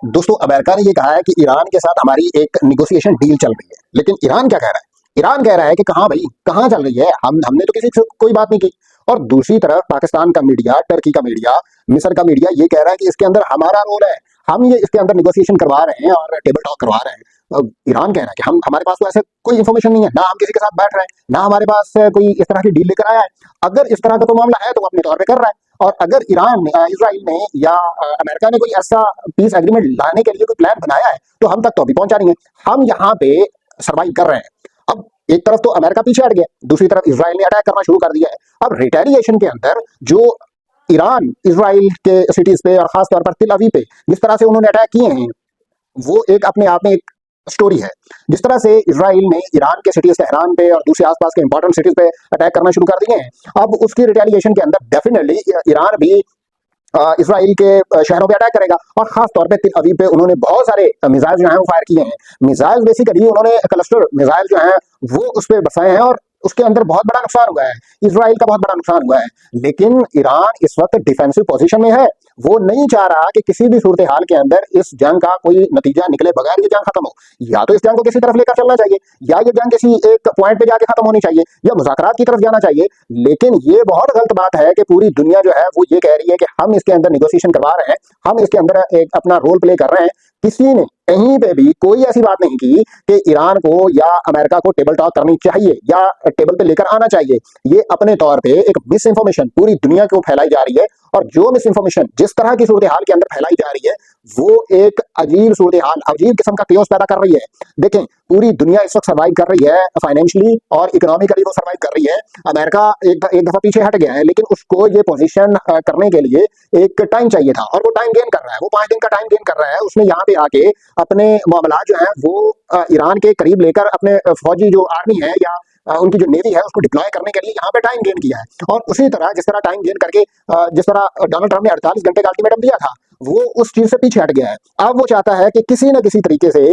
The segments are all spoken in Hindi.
दोस्तों, अमेरिका ने ये कहा है कि ईरान के साथ हमारी एक निगोशिएशन डील चल रही है, लेकिन ईरान क्या कह रहा है? ईरान कह रहा है कि कहाँ भाई, कहाँ चल रही है? हमने तो किसी से कोई बात नहीं की। और दूसरी तरफ पाकिस्तान का मीडिया, टर्की का मीडिया, मिस्र का मीडिया ये कह रहा है कि इसके अंदर हमारा रोल है, हम ये इसके अंदर निगोशिएशन करवा रहे हैं और टेबल टॉक करवा रहे हैं। ईरान कह रहा है कि हम, हमारे पास तो ऐसे कोई इन्फॉर्मेशन नहीं है, ना हम किसी के साथ बैठ रहे हैं, ना हमारे पास कोई इस तरह की डील लेकर आया है। अगर इस तरह का कोई मामला है तो वो अपने तौर पे कर रहा है। और अगर ईरान ने, इसराइल ने या अमेरिका ने कोई ऐसा पीस एग्रीमेंट लाने के लिए कोई प्लान बनाया है तो हम तक तो अभी पहुंचा नहीं है। हम यहाँ पे सर्वाइव कर रहे हैं। अब एक तरफ तो अमेरिका पीछे हट गया, दूसरी तरफ इसराइल ने अटैक करना शुरू कर दिया है। अब रिटेलिएशन के अंदर जो ईरान इसराइल के सिटीज पे और खासतौर पर तिल अवीव पे जिस तरह से उन्होंने अटैक किए हैं, वो एक अपने आप में एक स्टोरी है। जिस तरह से इसराइल ने ईरान के सिटीज तेहरान पे और दूसरे आसपास के इंपॉर्टेंट सिटीज पे अटैक करना शुरू कर दिए हैं, अब उसकी रिटेलिएशन के अंदर डेफिनेटली ईरान भी इसराइल के शहरों पे अटैक करेगा। और खास तौर पे तिल अवीव पे उन्होंने बहुत सारे मिसाइल जो हैं वो फायर किए हैं। मिसाइल बेसिकली उन्होंने क्लस्टर मिसाइल जो हैं वो उस पर बरसाए हैं और उसके अंदर बहुत बड़ा नुकसान हुआ है, इसराइल का बहुत बड़ा नुकसान हुआ है। लेकिन ईरान इस वक्त डिफेंसिव पोजीशन में है। वो नहीं चाह रहा कि किसी भी सूरत हाल के अंदर इस जंग का कोई नतीजा निकले बगैर ये जंग खत्म हो। या तो इस जंग को किसी तरफ लेकर चलना चाहिए, या ये जंग किसी एक पॉइंट पे जाके खत्म होनी चाहिए, या मुज़ाकरात की तरफ जाना चाहिए। लेकिन ये बहुत गलत बात है कि पूरी दुनिया जो है वो ये कह रही है कि हम इसके अंदर निगोशिएशन करवा रहे हैं, हम इसके अंदर एक अपना रोल प्ले कर रहे हैं। किसी ने कहीं पे भी कोई ऐसी बात नहीं की कि ईरान को या अमेरिका को टेबल टॉक करनी चाहिए या टेबल पे लेकर आना चाहिए। ये अपने तौर पे एक मिस इन्फॉर्मेशन पूरी दुनिया को फैलाई जा रही है। और जो मिस इन्फॉर्मेशन जिस तरह की सूरत हाल के अंदर फैलाई जा रही है, वो एक अजीब सूरत हाल, अजीब किस्म का केओस पैदा कर रही है। देखें, पूरी दुनिया इस वक्त सर्वाइव कर रही है, फाइनेंशियली और इकोनॉमिकली वो सर्वाइव कर रही है। अमेरिका एक दफा पीछे हट गया है, लेकिन उसको ये पोजीशन करने के लिए एक टाइम चाहिए था और वो टाइम गेन कर रहा है। वो 5 दिन का टाइम गेन कर रहा है। उसने यहाँ पे आके अपने मामला जो है वो ईरान के करीब लेकर अपने फौजी जो आर्मी है या उनकी जो नेवी है उसको डिप्लॉय करने के लिए यहाँ पे टाइम गेन किया है। और उसी तरह जिस तरह टाइम गेन करके जिस तरह डोनाल्ड ट्रंप ने 48 घंटे का अल्टीमेटम दिया था, वो उस चीज से पीछे हट गया है। अब वो चाहता है कि किसी न किसी तरीके से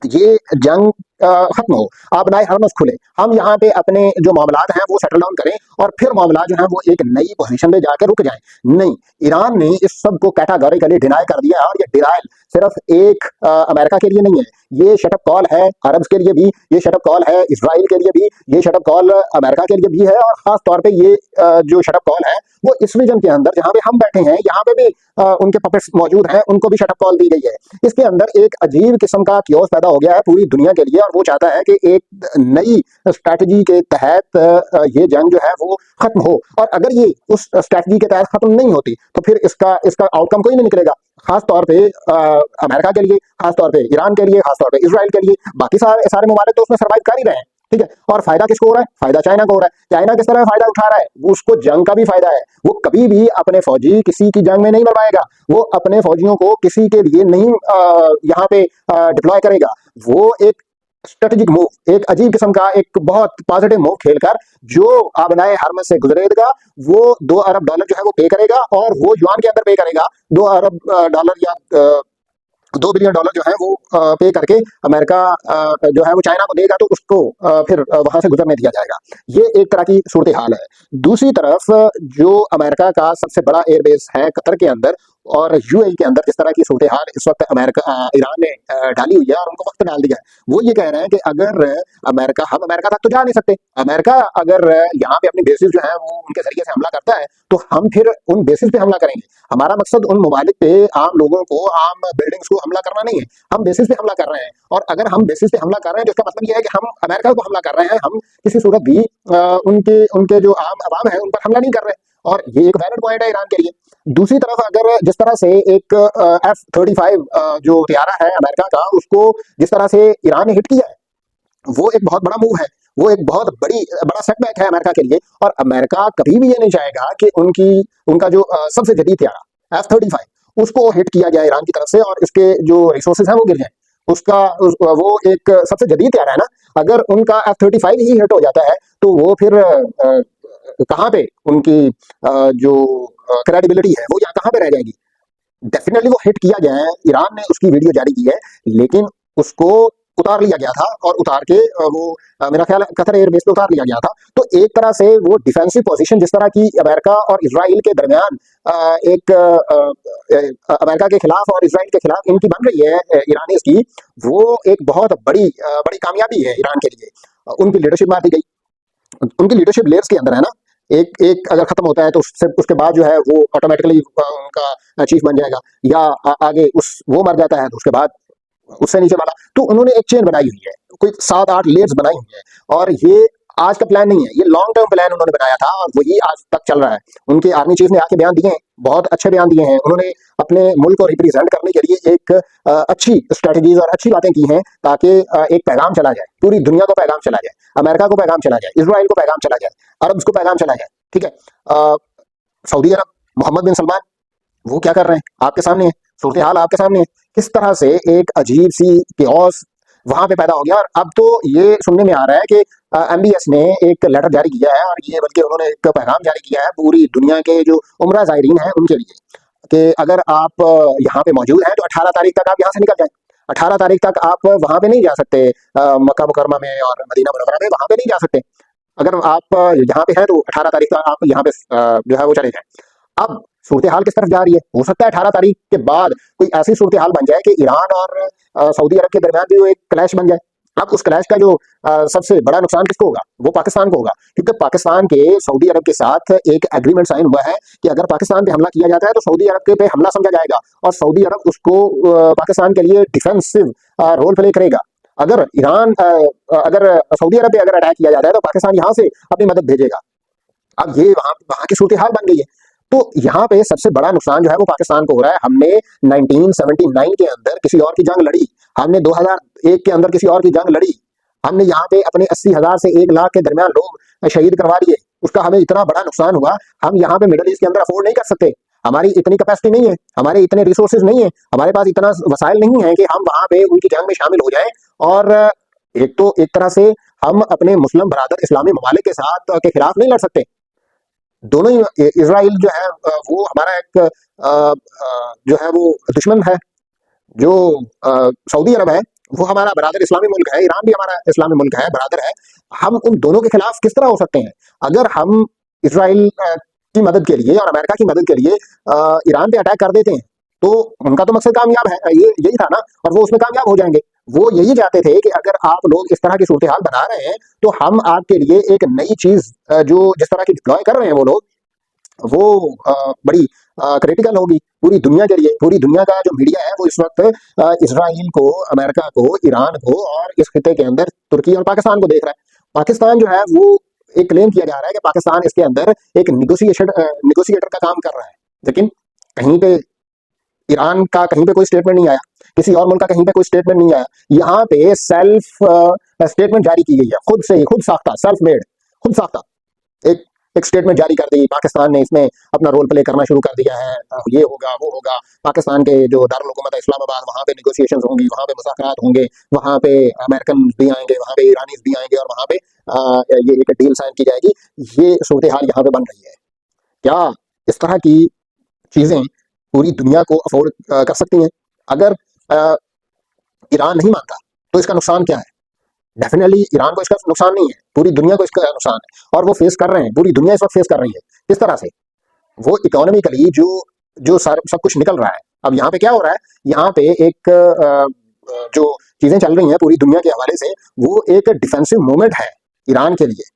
ये जंग खत्म हो, अपना हरमस खुले, हम यहाँ पे अपने जो मामलात हैं वो सेटल डाउन करें और फिर मामला जो है वो एक नई पोजीशन पे जाकर रुक जाएं। नहीं, ईरान ने इस सब को कैटेगोरिकली डिनाई कर दिया है। और ये डिनाइल सिर्फ एक अमेरिका के लिए नहीं है, ये शटअप कॉल है अरब्स के लिए भी, ये शटअप कॉल है इसराइल के लिए भी, ये शटअप कॉल अमेरिका के लिए भी है। और खास तौर पे ये जो शटअप कॉल है वो इस रीजन के अंदर जहाँ पे हम बैठे हैं, यहाँ पे भी उनके पपेट्स मौजूद हैं, उनको भी शटअप कॉल दी गई है। इसके अंदर एक अजीब किस्म का क्योस पैदा हो गया है पूरी दुनिया के लिए। और वो चाहता है कि एक नई स्ट्रैटेजी के तहत ये जंग जो है वो खत्म हो। और अगर ये उस स्ट्रैटेजी के तहत खत्म नहीं होती तो फिर इसका इसका आउटकम कोई नहीं निकलेगा। खास तौर पे अमेरिका के लिए, खास तौर पे ईरान के लिए, खास तौर पे इसराइल के लिए, बाकी सारे सारे ममालिक तो उसमें सर्वाइव कर ही रहे हैं। ठीक है, और फायदा किसको हो रहा है? फायदा चाइना को हो रहा है। चाइना किस तरह फायदा उठा रहा है? वो उसको जंग का भी फायदा है। वो कभी भी अपने फौजी किसी की जंग में नहीं मरवाएगा, वो अपने फौजियों को किसी के लिए नहीं यहाँ पे डिप्लॉय करेगा। वो एक स्ट्रेटेजिक मूव, एक अजीब किस्म का एक बहुत पॉजिटिव मूव खेलकर जो आबनाए हरमस से गुजरेगा वो $2 अरब जो है वो पे करेगा, और वो युआन के अंदर पे करेगा। $2 अरब या $2 बिलियन जो है वो पे करके अमेरिका जो है वो चाइना को देगा, तो उसको फिर वहां से गुजरने दिया जाएगा। ये एक तरह की सूरत हाल है। दूसरी तरफ जो अमेरिका का सबसे बड़ा एयरबेस है कतर के अंदर और यूएई के अंदर, जिस तरह की सूरत हाल इस वक्त अमेरिका ईरान ने डाली हुई है और उनको वक्त डाल दिया है, वो ये कह रहे हैं कि अगर हम अमेरिका तक तो जा नहीं सकते। अमेरिका अगर यहाँ पे अपनी बेसिस जो है वो उनके जरिए से हमला करता है तो हम फिर उन बेसिस पे हमला करेंगे। हमारा मकसद उन ममालिक पे आम लोगों को, आम बिल्डिंग्स को हमला करना नहीं है, हम बेसिस पे हमला कर रहे हैं। और अगर हम बेसिस पे हमला कर रहे हैं तो इसका मतलब यह है कि हम अमेरिका को हमला कर रहे हैं, हम किसी सूरत भी उनके उनके जो आम अवाम है उन पर हमला नहीं कर रहे। और ये एक वैलिड पॉइंट है ईरान के लिए। दूसरी तरफ अगर जिस तरह से एक F-35 जो हथियारा है अमेरिका का, उसको जिस तरह से ईरान ने हिट किया है, वो एक बहुत बड़ा मूव है, वो एक बहुत बड़ा सेटबैक है अमेरिका के लिए। और अमेरिका कभी भी ये नहीं चाहेगा कि उनका जो सबसे जदीद हथियारा F-35 उसको हिट किया जाए ईरान की तरफ से और इसके जो रिसोर्सेज हैं वो गिर जाए। वो एक सबसे जदीद हथियार है ना। अगर उनका F-35 ही हिट हो जाता है तो वो फिर कहाँ पे उनकी जो क्रेडिबिलिटी है वो यहाँ कहाँ पे रह जाएगी? डेफिनेटली वो हिट किया गया है, ईरान ने उसकी वीडियो जारी की है, लेकिन उसको उतार लिया गया था और उतार के मेरा ख्याल है कतर एयरबेस पे उतार लिया गया था। तो एक तरह से वो डिफेंसिव पोजीशन जिस तरह की अमेरिका और इसराइल के दरमियान अमेरिका के खिलाफ और इसराइल के खिलाफ इनकी बन रही है ईरानीज की, वो एक बहुत बड़ी कामयाबी है ईरान के लिए। उनकी लीडरशिप मार दी गई। उनकी लीडरशिप लेयर्स के अंदर है ना, एक एक अगर खत्म होता है तो उससे उसके बाद जो है वो ऑटोमेटिकली उनका चीफ बन जाएगा, या आगे उस वो मर जाता है तो उसके बाद उससे नीचे वाला। तो उन्होंने एक चेन बनाई हुई है, कोई 7-8 लेयर्स बनाई हुई है, और ये आज का प्लान नहीं है, ये लॉन्ग टर्म प्लान उन्होंने बनाया था और वही आज तक चल रहा है। उनके आर्मी चीफ ने आके बयान दिए हैं, बहुत अच्छे बयान दिए हैं। उन्होंने अपने मुल्क को रिप्रेजेंट करने के लिए एक अच्छी स्ट्रेटजीज और अच्छी बातें की हैं, ताकि एक पैगाम चला जाए, पूरी दुनिया को पैगाम चला जाए, अमेरिका को पैगाम चला जाए, इसराइल को पैगाम चला जाए, अरब को पैगाम चला जाए। ठीक है। सऊदी अरब, मोहम्मद बिन सलमान, वो क्या कर रहे हैं आपके सामने है, सूरत हाल आपके सामने है, किस तरह से एक अजीब सी केओस वहां पे पैदा हो गया। और अब तो ये सुनने में आ रहा है कि एमबीएस ने एक लेटर जारी किया है, और ये बल्कि उन्होंने एक पैगाम जारी किया है पूरी दुनिया के जो उम्रा ज़ायरीन हैं उनके लिए, कि अगर आप यहाँ पे मौजूद हैं तो 18 तारीख तक आप यहाँ से निकल जाएं। 18 तारीख तक आप वहां पे नहीं जा सकते, मक्का मुकरमा में और मदीना मुनव्वरा में वहां पे नहीं जा सकते। अगर आप यहाँ पे हैं तो 18 तारीख तक आप यहाँ पे जो है वो चले जाएं। अब सूरत हाल किस तरफ जा रही है, हो सकता है 18 तारीख के बाद कोई ऐसी सूरत हाल बन जाए कि ईरान और सऊदी अरब के दरमियान भी वो एक क्लैश बन जाए। अब उस क्लैश का जो सबसे बड़ा नुकसान किसको होगा, वो पाकिस्तान को होगा, क्योंकि पाकिस्तान के सऊदी अरब के साथ एक एग्रीमेंट साइन हुआ है कि अगर पाकिस्तान पे हमला किया जाता है तो सऊदी अरब के पे हमला समझा जाएगा, और सऊदी अरब उसको पाकिस्तान के लिए डिफेंसिव रोल प्ले करेगा। अगर अगर सऊदी अरब पे अगर अटैक किया जाता है तो पाकिस्तान यहाँ से अपनी मदद भेजेगा। अब ये वहां वहां की सूरत हाल बन गई है। तो यहाँ पे सबसे बड़ा नुकसान जो है वो पाकिस्तान को हो रहा है। हमने 1979 के अंदर किसी और की जंग लड़ी, हमने 2001 के अंदर किसी और की जंग लड़ी, हमने यहाँ पे अपने 80,000 से 1 लाख के दरमियान लोग शहीद करवा दिए, उसका हमें इतना बड़ा नुकसान हुआ। हम यहाँ पे मिडल ईस्ट के अंदर अफोर्ड नहीं कर सकते, हमारी इतनी कैपेसिटी नहीं है, हमारे इतने रिसोर्सेज नहीं है, हमारे पास इतना वसाइल नहीं है कि हम वहां पे उनकी जंग में शामिल हो जाएं। और एक तो एक तरह से हम अपने मुस्लिम बरादर इस्लामी ममालिक के साथ के खिलाफ नहीं लड़ सकते। दोनों ही, इसराइल जो है वो हमारा एक जो है वो दुश्मन है, जो सऊदी अरब है वो हमारा बरादर इस्लामी मुल्क है, ईरान भी हमारा इस्लामी मुल्क है, बरादर है। हम उन दोनों के खिलाफ किस तरह हो सकते हैं? अगर हम इसराइल की मदद के लिए और अमेरिका की मदद के लिए ईरान पे अटैक कर देते हैं तो उनका तो मकसद कामयाब है, ये यही था ना, और वो उसमें कामयाब हो जाएंगे। वो यही चाहते थे कि अगर आप लोग इस तरह की सूरत हाल बना रहे हैं तो हम आपके लिए एक नई चीज जो जिस तरह की डिप्लॉय कर रहे हैं वो लोग, वो बड़ी क्रिटिकल होगी पूरी दुनिया के लिए। पूरी दुनिया का जो मीडिया है वो इस वक्त इसराइल को, अमेरिका को, ईरान को और इस खिते के अंदर तुर्की और पाकिस्तान को देख रहा है। पाकिस्तान जो है वो एक क्लेम किया जा रहा है कि पाकिस्तान इसके अंदर एक निगोशिएटर का काम कर रहा है, लेकिन कहीं पे ईरान का कहीं पे कोई स्टेटमेंट नहीं आया, किसी और मुल्क का कहीं पे कोई स्टेटमेंट नहीं आया। यहाँ पे सेल्फ स्टेटमेंट जारी की गई है, खुद से ही, खुद साख्ता, सेल्फ मेड, खुद साख्ता एक एक स्टेटमेंट जारी कर दी। पाकिस्तान ने इसमें अपना रोल प्ले करना शुरू कर दिया है, ये होगा वो होगा। पाकिस्तान के जो दारुल हुकूमत है इस्लामाबाद, वहाँ पे निगोशिएशंस होंगी, वहाँ पे मुज़ाकरात होंगे, वहाँ पे अमेरिकन भी आएंगे, वहाँ पे ईरानीज भी आएंगे, और वहाँ पे ये एक डील साइन की जाएगी। ये सूरत हाल यहाँ पे बन रही है। क्या इस तरह की चीजें पूरी दुनिया को अफोर्ड कर सकती हैं? अगर ईरान नहीं मानता तो इसका नुकसान क्या है? डेफिनेटली ईरान को इसका नुकसान नहीं है, पूरी दुनिया को इसका नुकसान है, और वो फेस कर रहे हैं, पूरी दुनिया इस वक्त फेस कर रही है। किस तरह से? वो इकोनॉमिकली जो जो सब कुछ निकल रहा है। अब यहाँ पे क्या हो रहा है, यहाँ पे एक जो चीजें चल रही हैं पूरी दुनिया के हवाले से, वो एक डिफेंसिव मूवमेंट है ईरान के लिए।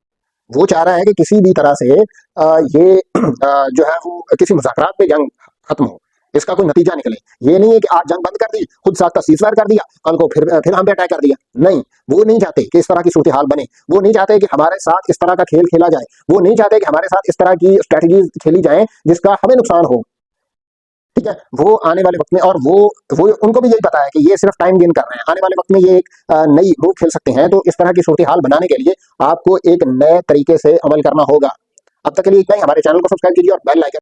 वो चाह रहा है कि किसी भी तरह से ये जो है वो किसी मुज़ाकरात पे जंग खत्म हो, इसका कोई नतीजा निकले। ये नहीं है कि आज जंग बंद कर दी, खुद साख्ता सीज़फायर कर दिया, कल को फिर हम पे अटैक कर दिया। नहीं, वो नहीं चाहते कि इस तरह की सूरत हाल बने। वो नहीं चाहते कि हमारे साथ इस तरह का खेल खेला जाए। वो नहीं चाहते कि हमारे साथ इस तरह की स्ट्रैटेजीज खेली जाए जिसका हमें नुकसान हो। ठीक है। वो आने वाले वक्त में, और वो उनको भी यही पता है कि ये सिर्फ टाइम गेन कर रहे हैं, आने वाले वक्त में ये एक नई मूव खेल सकते हैं। तो इस तरह की सूरत हाल बनाने के लिए आपको एक नए तरीके से अमल करना होगा। अब तक के लिए इतना ही। हमारे चैनल को सब्सक्राइब कीजिए और बेल आइकन